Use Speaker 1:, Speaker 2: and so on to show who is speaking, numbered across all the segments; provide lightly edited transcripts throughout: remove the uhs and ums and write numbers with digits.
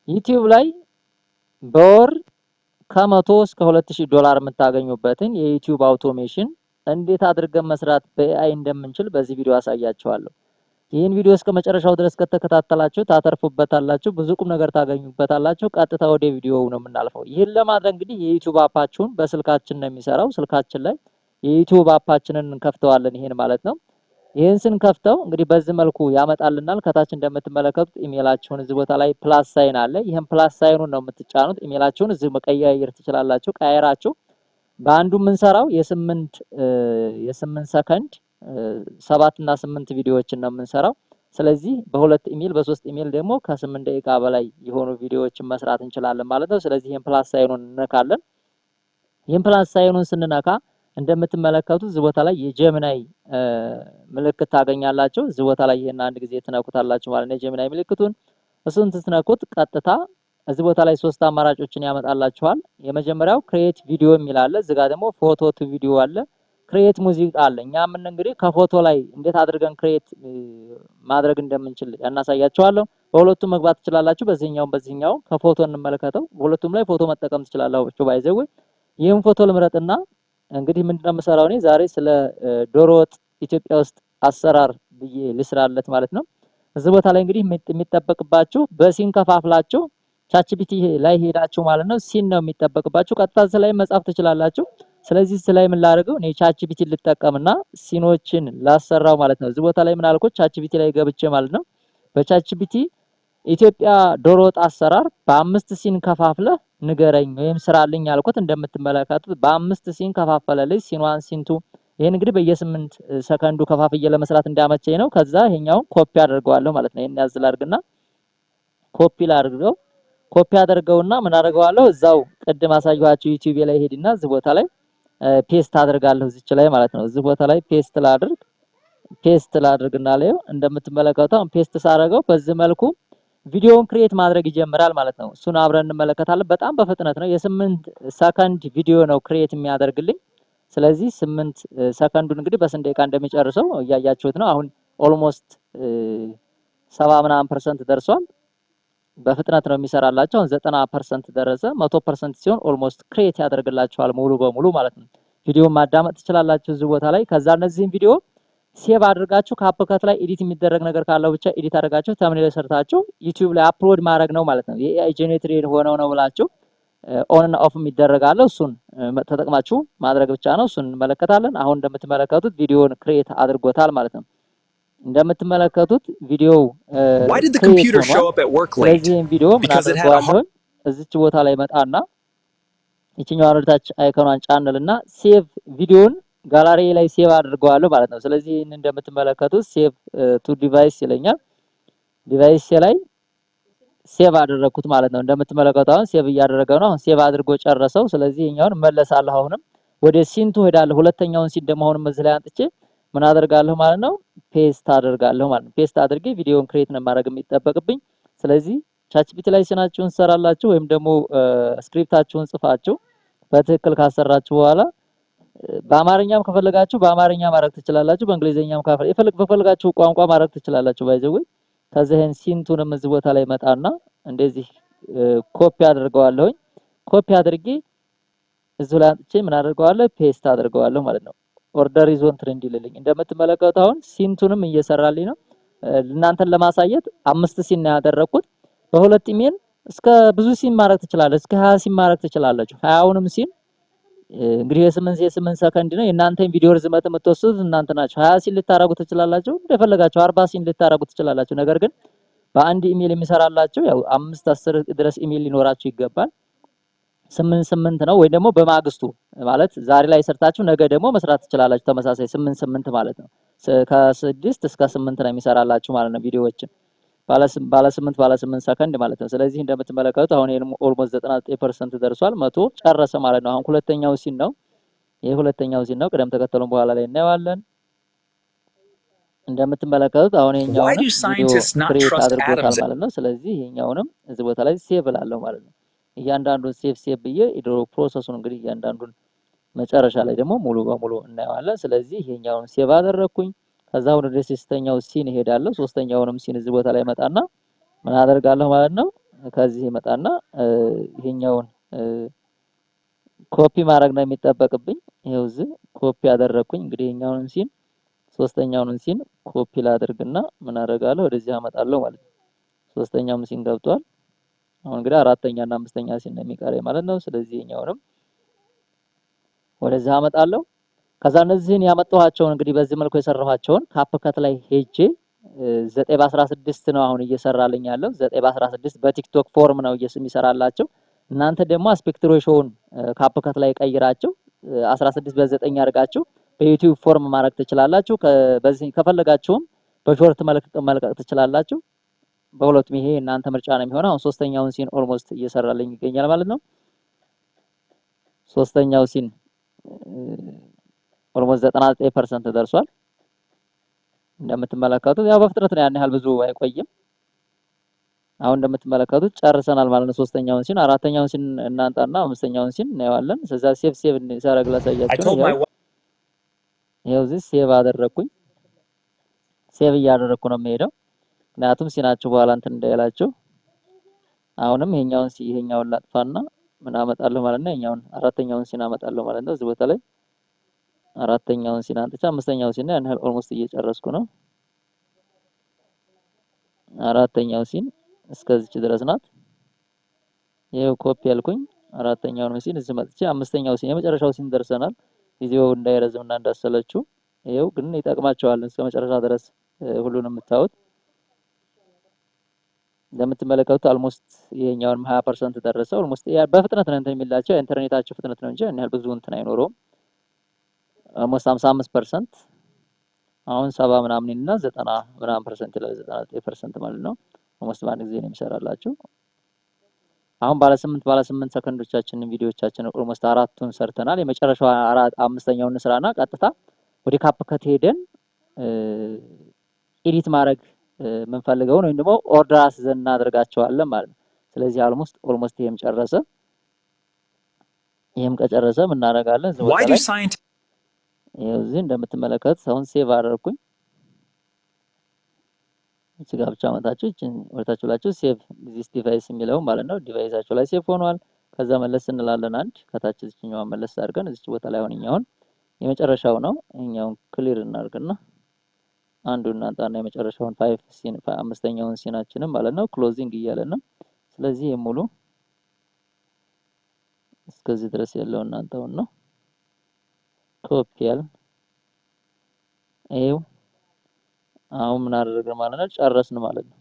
Speaker 1: ዩቲዩብ ላይ በወር ከ100 እስከ $2000 የምታገኙበትን የዩቲዩብ አውቶሜሽን እንዴት አድርገን መስራት በኤአይ እንደምንችል በዚህ ቪዲዮ አሳያችኋለሁ። ይህን ቪዲዮ እስከ መጨረሻው ድረስ ከተከታተላችሁ ታተርፉበታላችሁ፣ ብዙ ቁም ነገር ታገኙበታላችሁ። ቀጥታ ወደ ቪዲዮው ነው የምናልፈው። ይህን ለማድረግ እንግዲህ የዩቲዩብ አፓችሁን በስልካችን ነው የሚሰራው። ስልካችን ላይ የዩቲዩብ አፓችንን እንከፍተዋለን። ይሄን ማለት ነው። ይህን ስንከፍተው እንግዲህ በዚህ መልኩ ያመጣልናል። ከታች እንደምትመለከቱት ኢሜላችሁን እዚህ ቦታ ላይ ፕላስ ሳይን አለ። ይሄን ፕላስ ሳይኑን ነው የምትጫኑት። ኢሜላችሁን እዚህ መቀያየር ትችላላችሁ። ቀያየራችሁ በአንዱ የምንሰራው የ8 ሰከንድ 7 እና 8 ቪዲዮዎችን ነው የምንሰራው። ስለዚህ በሁለት ኢሜል በሶስት ኢሜል ደግሞ ከ8 ደቂቃ በላይ የሆኑ ቪዲዮዎችን መስራት እንችላለን ማለት ነው። ስለዚህ ይሄን ፕላስ ሳይኑን እንነካለን። ይሄን ፕላስ ሳይኑን ስንነካ እንደምትመለከቱት እዚህ ቦታ ላይ የጀሚናይ ምልክት ታገኛላችሁ። እዚህ ቦታ ላይ ይሄን አንድ ጊዜ ትነኩታላችሁ ማለት ነው። የጀሚናይ ምልክቱን እሱን ስትነኩት ቀጥታ እዚህ ቦታ ላይ ሶስት አማራጮችን ያመጣላችኋል። የመጀመሪያው ክሬት ቪዲዮ የሚል አለ። እዚህ ጋር ደግሞ ፎቶ ቱ ቪዲዮ አለ። ክሬት ሙዚቃ አለ። እኛ ምን እንግዲህ ከፎቶ ላይ እንዴት አድርገን ክሬት ማድረግ እንደምንችል ያናሳያችኋለሁ። በሁለቱም መግባት ትችላላችሁ። በዚህኛው ከፎቶ እንመለከተው። በሁለቱም ላይ ፎቶ መጠቀም ትችላላችሁ። ባይዘው ይሄን ፎቶ ልምረጥና እንግዲህ ምንድነው የምሰራው እኔ ዛሬ ስለ ዶሮ ወጥ ኢትዮጵያ ውስጥ አሰራር ብዬ ልስራለት ማለት ነው። እዚህ ቦታ ላይ እንግዲህ የሚጠበቅባችሁ በሲን ከፋፍላችሁ ቻትጂፒቲ ላይ ሄዳችሁ ማለት ነው ሲን ነው የሚጠበቅባችሁ። ቀጥታ እዚህ ላይ መጻፍ ትችላላችሁ። ስለዚህ እዚህ ላይ ምን ላድርገው እኔ ቻትጂፒቲ ልጠቀምና ሲኖችን ላሰራው ማለት ነው። እዚህ ቦታ ላይ ምን አልኩት ቻትጂፒቲ ላይ ገብቼ ማለት ነው በቻትጂፒቲ ኢትዮጵያ ዶሮ ወጥ አሰራር በአምስት ሲን ከፋፍለህ ንገረኝ ወይም ስራልኝ አልኩት። እንደምትመለከቱት በአምስት ሲን ከፋፈለልኝ። ሲን1 ሲን2 ይሄን እንግዲህ በየ8 ሰከንዱ ከፋፍዬ ለመስራት እንዳመቸኝ ነው። ከዛ ይሄኛውን ኮፒ አደርገዋለሁ ማለት ነው። ይሄን ያዝል አድርግና ኮፒ አደርገውና ምን አደርገዋለሁ እዛው ቅድም አሳየኋችሁ ዩቲዩብ ላይ ሄድና እዚህ ቦታ ላይ ፔስት አደርጋለሁ እዚች ላይ ማለት ነው። እዚህ ቦታ ላይ ፔስት ላድርግና ላይ እንደምትመለከቱት አሁን ፔስት ሳደርገው በዚህ መልኩ ቪዲዮውን ክሬት ማድረግ ይጀምራል ማለት ነው። እሱን አብረን እንመለከታለን። በጣም በፍጥነት ነው። የ8 ሰከንድ ቪዲዮ ነው ክሬት የሚያደርግልኝ። ስለዚህ 8 ሰከንዱን እንግዲህ በስንት ደቂቃ እንደሚጨርሰው እያያችሁት ነው። አሁን ኦልሞስት 70% ደርሷል። በፍጥነት ነው የሚሰራላችሁ። አሁን 90% ደረሰ። 100% ሲሆን ኦልሞስት ክሬት ያደርግላችኋል ሙሉ በሙሉ ማለት ነው። ቪዲዮውን ማዳመጥ ትችላላችሁ እዚህ ቦታ ላይ። ከዛ እነዚህን ቪዲዮ ሴቭ አድርጋችሁ ካፕከት ላይ ኤዲት የሚደረግ ነገር ካለው ብቻ ኤዲት አድርጋችሁ ተምኔል ሰርታችሁ ዩቲዩብ ላይ አፕሎድ ማድረግ ነው ማለት ነው። የኤአይ ጄኔሬትድ ሆነው ነው ብላችሁ ኦን እና ኦፍ የሚደረጋለው እሱን ተጠቅማችሁ ማድረግ ብቻ ነው። እሱን እንመለከታለን። አሁን እንደምትመለከቱት ቪዲዮውን ክሬት አድርጎታል ማለት ነው። እንደምትመለከቱት ቪዲዮው ስለዚህም ቪዲዮ ምን አድርገዋለሁ እዚች ቦታ ላይ መጣና ይችኛዋን ወደታች አይኮኗን ጫንልና ሴቭ ቪዲዮውን ጋላሪ ላይ ሴቭ አድርገዋለሁ ማለት ነው። ስለዚህ ይሄን እንደምትመለከቱት ሴቭ ቱ ዲቫይስ ይለኛል። ዲቫይስ ላይ ሴቭ አደረኩት ማለት ነው። እንደምትመለከቱት አሁን ሴቭ እያደረገ ነው። አሁን ሴቭ አድርጎ ጨረሰው። ስለዚህ ይሄኛውን መለሳለሁ። አሁንም ወደ ሲንቱ ሄዳለሁ። ሁለተኛውን ሲን ደግሞ አሁንም እዚህ ላይ አንጥቼ ምን አደርጋለሁ ማለት ነው ፔስት አደርጋለሁ ማለት ነው። ፔስት አድርጌ ቪዲዮውን ክሬት ነው ማድረግ የሚጠበቅብኝ። ስለዚህ ቻትጂፒቲ ላይ ሲናችሁን ሰራላችሁ ወይም ደግሞ ስክሪፕታችሁን ጽፋችሁ በትክክል ካሰራችሁ በኋላ በአማርኛም ከፈለጋችሁ በአማርኛ ማድረግ ትችላላችሁ። በእንግሊዘኛም በፈለጋችሁ ቋንቋ ማድረግ ትችላላችሁ። ባይዘው ከዚህን ሲንቱንም እዚህ ቦታ ላይ መጣና እንደዚህ ኮፒ አድርገዋለሁኝ። ኮፒ አድርጌ እዚህ ላይ አንጥቼ ምን አደርገዋለሁ ፔስት አድርገዋለሁ ማለት ነው። ኦርደር ኢዝ ኦን ትሬንድ ይልልኝ። እንደምትመለከቱት አሁን ሲንቱንም እየሰራልኝ ነው። እናንተን ለማሳየት 5 ሲን ነው ያደረኩት። በሁለት ኢሜል እስከ ብዙ ሲን ማድረግ ትችላላችሁ። እስከ 20 ሲን ማድረግ ትችላላችሁ። 20ውንም ሲን እንግዲህ የ8 ሰከንድ ነው። የእናንተን ቪዲዮ ርዝመት የምትወስዱት እናንተ ናችሁ። 20 ሲን ልታረጉ ትችላላችሁ። እንደፈለጋችሁ 40 ሲን ልታረጉ ትችላላችሁ። ነገር ግን በአንድ ኢሜል የሚሰራላችሁ ያው 5-10 ድረስ ኢሜል ሊኖራችሁ ይገባል። 8 ነው ወይ ደግሞ በማግስቱ ማለት ዛሬ ላይ ሰርታችሁ ነገ ደግሞ መስራት ትችላላችሁ። ተመሳሳይ 8 ማለት ነው። ከ6 እስከ 8 ነው የሚሰራላችሁ ማለት ነው ቪዲዮዎችን ባለ 8 ሰከንድ ማለት ነው። ስለዚህ እንደምትመለከቱት አሁን ይሄን ኦልሞስት 99% ደርሷል። 100 ጨረሰ ማለት ነው። አሁን ሁለተኛው ሲን ነው። ይሄ ሁለተኛው ሲን ነው። ቅደም ተከተሉን በኋላ ላይ እናየዋለን። እንደምትመለከቱት አሁን ይሄኛው ክሬት አድርጎታል ማለት ነው። ስለዚህ ይሄኛውንም እዚህ ቦታ ላይ ሴቭ እላለሁ ማለት ነው። እያንዳንዱን ሴቭ ብዬ ድሮ ፕሮሰሱን እንግዲህ እያንዳንዱን መጨረሻ ላይ ደግሞ ሙሉ በሙሉ እናየዋለን። ስለዚህ ይሄኛውን ሴቭ አደረኩኝ። ከዛ ወደ ሶስተኛው ሲን እሄዳለሁ። ሶስተኛውንም ሲን እዚህ ቦታ ላይ መጣና ምን አደርጋለሁ ማለት ነው ከዚህ ይመጣና ይሄኛውን ኮፒ ማድረግ ነው የሚጠበቅብኝ። ይሄው እዚህ ኮፒ አደረኩኝ። እንግዲህ ይሄኛውን ሲን ሶስተኛውን ሲን ኮፒ ላድርግና ምን አደርጋለሁ ወደዚህ አመጣለሁ ማለት ነው። ሶስተኛውም ሲን ገብቷል። አሁን እንግዲህ አራተኛ እና አምስተኛ ሲን ነው የሚቀረኝ ማለት ነው። ስለዚህ ይሄኛውንም ወደዚህ አመጣለሁ። ከዛ እነዚህን ያመጣኋቸውን እንግዲህ በዚህ መልኩ የሰራኋቸውን ካፕከት ላይ ሄጄ 9 በ16 ነው አሁን እየሰራልኝ ያለው። 9 በ16 በቲክቶክ ፎርም ነው የሚሰራላቸው። እናንተ ደግሞ አስፔክት ሬሾውን ካፕከት ላይ ቀይራችሁ 16 በ9 አድርጋችሁ በዩቲዩብ ፎርም ማድረግ ትችላላችሁ። በዚህ ከፈለጋችሁም በሾርት መልቀቅ ትችላላችሁ። በሁለቱም ይሄ እናንተ ምርጫ ነው የሚሆነው። አሁን ሶስተኛውን ሲን ኦልሞስት እየሰራልኝ ይገኛል ማለት ነው። ሶስተኛው ሲን ኦልሞስት 99% ደርሷል። እንደምትመለከቱት ያው በፍጥነት ነው፣ ያን ያህል ብዙ አይቆይም። አሁን እንደምትመለከቱት ጨርሰናል ማለት ነው። ሶስተኛውን ሲን፣ አራተኛውን ሲን እናንጣና አምስተኛውን ሲን እናየዋለን። ስለዚህ ሴቭ እንሰራግ ላሳያችሁ ነው። ይሄው እዚህ ሴቭ አደረኩኝ። ሴቭ እያደረኩ ነው የምሄደው፣ ምክንያቱም ሲናችሁ በኋላ እንትን እንዳይላችሁ። አሁንም ይሄኛውን ላጥፋና ምን አመጣለሁ ማለት ነው። ይሄኛውን አራተኛውን ሲን አመጣለሁ ማለት ነው። እዚህ ቦታ ላይ አራተኛውን ሲን አንጥቻ አምስተኛው ሲን ያን ያህል ኦልሞስት እየጨረስኩ ነው። አራተኛው ሲን እስከዚች ድረስ ናት። ይሄው ኮፒ ያልኩኝ አራተኛውን ሲን እዚህ መጥቼ አምስተኛው ሲን የመጨረሻው ሲን ደርሰናል። ቪዲዮ እንዳይረዝምና እንዳሰለችሁ ይሄው ግን ይጠቅማቸዋል እስከ መጨረሻ ድረስ ሁሉንም የምታዩት። እንደምትመለከቱት አልሞስት ይሄኛውን 20% ደረሰ። ኦልሞስት በፍጥነት ነው እንትን የሚላቸው ኢንተርኔታቸው ፍጥነት ነው እንጂ ያን ያህል ብዙ እንትን አይኖረውም። ኦልሞስት 55% አሁን 70 ምናምን እና 90 ምናምን ፐርሰንት ይላል፣ 99% ማለት ነው። ኦልሞስት በአንድ ጊዜ ነው የሚሰራላችሁ። አሁን ባለ 8 ሰከንዶቻችንን ቪዲዮዎቻችንን ኦልሞስት አራቱን ሰርተናል። የመጨረሻው አምስተኛውን ስራና ቀጥታ ወደ ካፕከት ሄደን ኤዲት ማድረግ የምንፈልገውን ወይም ደግሞ ኦርደር አስይዘን እናደርጋቸዋለን ማለት ነው። ስለዚህ ኦልሞስት ይሄም ጨረሰ። ይሄም ከጨረሰ ምን እናደርጋለን? እዚህ እንደምትመለከቱት አሁን ሴቭ አደረኩኝ። እዚህ ጋር ብቻ መጣችሁ እቺን ወርታችሁ ላችሁ ሴቭ ዲስ ዲቫይስ የሚለው ማለት ነው። ዲቫይሳችሁ ላይ ሴቭ ሆኗል። ከዛ መለስ እንላለን። አንድ ከታች እዚህኛው መለስ አድርገን እዚች ቦታ ላይ ሆነኛውን የመጨረሻው ነው። እኛውን ክሊር እናድርግና አንዱን እናንጣና የመጨረሻውን 5 ሲን አምስተኛውን ሲናችንን ማለት ነው ክሎዚንግ እያለን ነው። ስለዚህ የሙሉ እስከዚህ ድረስ ያለው እናንተውን ነው ኮፒ ያል ይሄው አሁን ምን አደረግን ማለት ነው? ጨረስን ማለት ነው።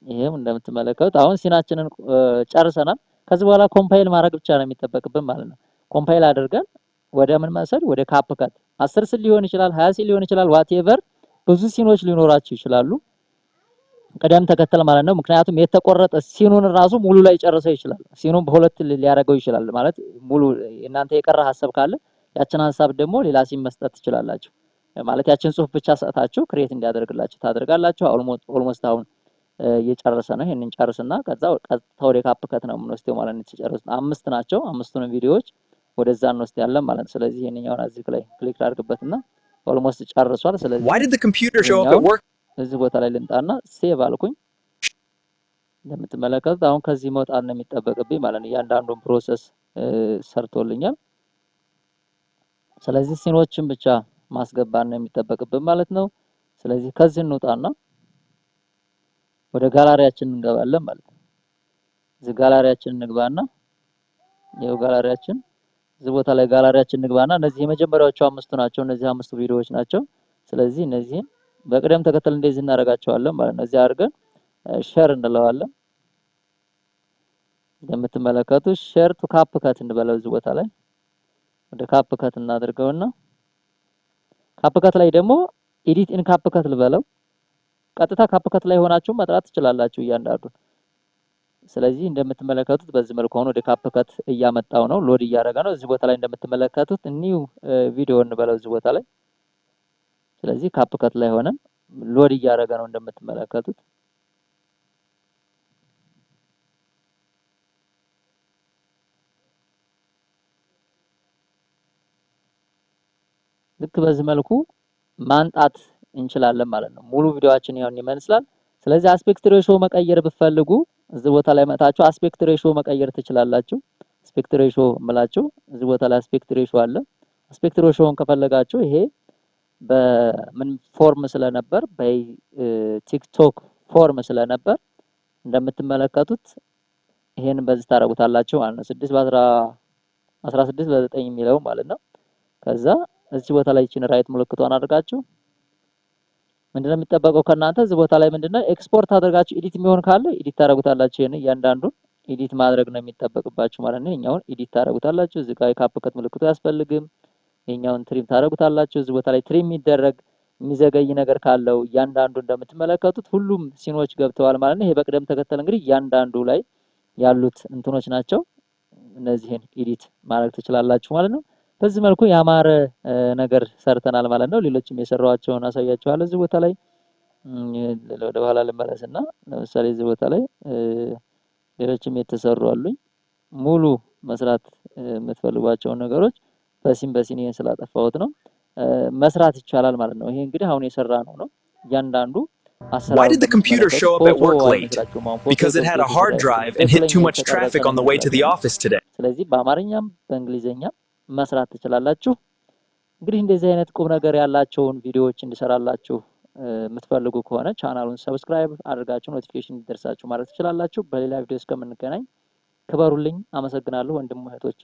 Speaker 1: ይሄም እንደምትመለከቱት አሁን ሲናችንን ጨርሰናል። ከዚህ በኋላ ኮምፓይል ማድረግ ብቻ ነው የሚጠበቅብን ማለት ነው። ኮምፓይል አድርገን ወደ ምን መሰል ወደ ካፕከት 10 ሲል ሊሆን ይችላል፣ 20 ሲል ሊሆን ይችላል፣ ዋትኤቨር ብዙ ሲኖች ሊኖራችሁ ይችላሉ። ቅደም ተከተል ማለት ነው። ምክንያቱም የተቆረጠ ሲኑን ራሱ ሙሉ ላይ ጨርሰው ይችላል። ሲኑን በሁለት ሊያደርገው ይችላል ማለት ሙሉ እናንተ የቀረ ሐሳብ ካለ ያችን ሐሳብ ደግሞ ሌላ ሲን መስጠት ትችላላችሁ። ማለት ያችን ጽሁፍ ብቻ ሰጣችሁ ክሬት እንዲያደርግላችሁ ታደርጋላችሁ። ኦልሞስት አሁን እየጨረሰ ነው። ይሄንን ጨርስና ከዛ ቀጥታ ወደ ካፕከት ነው የምንወስደው ማለት ነው። ሲጨርስ 5 ናቸው። 5ቱን ቪዲዮዎች ወደዛ እንወስዳለን ማለት ነው። ስለዚህ ይሄንኛውን እዚህ ላይ ክሊክ አድርግበትና ኦልሞስት ጨርሷል። ስለዚህ እዚህ ቦታ ላይ ልምጣና ሴቭ አልኩኝ። እንደምትመለከቱት አሁን ከዚህ መውጣት ነው የሚጠበቅብኝ ማለት ነው። እያንዳንዱን ፕሮሰስ ሰርቶልኛል። ስለዚህ ሲኖችን ብቻ ማስገባት ነው የሚጠበቅብን ማለት ነው። ስለዚህ ከዚህ እንውጣና ወደ ጋላሪያችን እንገባለን ማለት ነው። እዚህ ጋላሪያችን እንግባና ይሄው ጋላሪያችን እዚህ ቦታ ላይ ጋላሪያችን እንግባና እነዚህ የመጀመሪያዎቹ 5ቱ ናቸው። እነዚህ 5ቱ ቪዲዮዎች ናቸው። ስለዚህ እነዚህን በቅደም ተከተል እንደዚህ እናደርጋቸዋለን ማለት ነው። እዚህ አድርገን ሼር እንለዋለን። እንደምትመለከቱት ሼር ቱ ካፕከት እንበለው። እዚህ ቦታ ላይ ወደ ካፕከት እናድርገውና ካፕከት ላይ ደግሞ ኤዲት ኢን ካፕከት ልበለው። ቀጥታ ካፕከት ላይ ሆናችሁ መጥራት ትችላላችሁ እያንዳንዱ። ስለዚህ እንደምትመለከቱት በዚህ መልኩ ሆኖ ወደ ካፕከት እያመጣው ነው፣ ሎድ እያደረገ ነው። እዚህ ቦታ ላይ እንደምትመለከቱት ኒው ቪዲዮ እንበለው እዚህ ቦታ ላይ። ስለዚህ ካፕከት ላይ ሆነን ሎድ እያደረገ ነው እንደምትመለከቱት። ልክ በዚህ መልኩ ማንጣት እንችላለን ማለት ነው። ሙሉ ቪዲዮአችን ይሄን ይመስላል። ስለዚህ አስፔክት ሬሾ መቀየር ብትፈልጉ እዚህ ቦታ ላይ መታችሁ አስፔክት ሬሽዮ መቀየር ትችላላችሁ። አስፔክት ሬሽዮ እምላችሁ እዚህ ቦታ ላይ አስፔክት ሬሽዮ አለ። አስፔክት ሬሽዮን ከፈለጋችሁ ይሄ በምን ፎርም ስለነበር በቲክቶክ ፎርም ስለነበር እንደምትመለከቱት ይሄን በዚህ ታረጉታላችሁ ማለት ነው። 6 በ16 በ9 የሚለው ማለት ነው። ከዛ እዚህ ቦታ ላይ እቺን ራይት ምልክቷን አድርጋችሁ ምንድነው የሚጠበቀው ከናንተ እዚህ ቦታ ላይ ምንድነው ኤክስፖርት አድርጋችሁ ኤዲት የሚሆን ካለ ኤዲት ታረጉታላችሁ። ይሄን እያንዳንዱን ኤዲት ማድረግ ነው የሚጠበቅባችሁ ማለት ነው። ይሄኛውን ኤዲት ታረጉታላችሁ። እዚህ ጋር የካፕከት ምልክቱ አያስፈልግም። ይሄኛውን ትሪም ታረጉታላችሁ። እዚህ ቦታ ላይ ትሪም የሚደረግ የሚዘገይ ነገር ካለው እያንዳንዱ እንደምትመለከቱት ሁሉም ሲኖች ገብተዋል ማለት ነው። ይሄ በቅደም ተከተል እንግዲህ እያንዳንዱ ላይ ያሉት እንትኖች ናቸው። እነዚህን ኤዲት ማድረግ ትችላላችሁ ማለት ነው። በዚህ መልኩ ያማረ ነገር ሰርተናል ማለት ነው። ሌሎችም የሰራዋቸውን አሳያችኋለሁ። እዚህ ቦታ ላይ ወደ ኋላ ልመለስና ለምሳሌ እዚህ ቦታ ላይ ሌሎችም የተሰሩ አሉኝ። ሙሉ መስራት የምትፈልጓቸውን ነገሮች በሲን ይሄን ስላጠፋሁት ነው መስራት ይቻላል ማለት ነው። ይሄ እንግዲህ አሁን የሰራ ነው እያንዳንዱ
Speaker 2: Why did the computer show up at work late? Because it had a hard drive and hit too much traffic on the way to the office today.
Speaker 1: ስለዚህ በአማርኛም በእንግሊዘኛም መስራት ትችላላችሁ። እንግዲህ እንደዚህ አይነት ቁም ነገር ያላቸውን ቪዲዮዎች እንዲሰራላችሁ የምትፈልጉ ከሆነ ቻናሉን ሰብስክራይብ አድርጋችሁ ኖቲፊኬሽን እንዲደርሳችሁ ማለት ትችላላችሁ። በሌላ ቪዲዮ እስከምንገናኝ ክበሩልኝ። አመሰግናለሁ ወንድም እህቶቼ።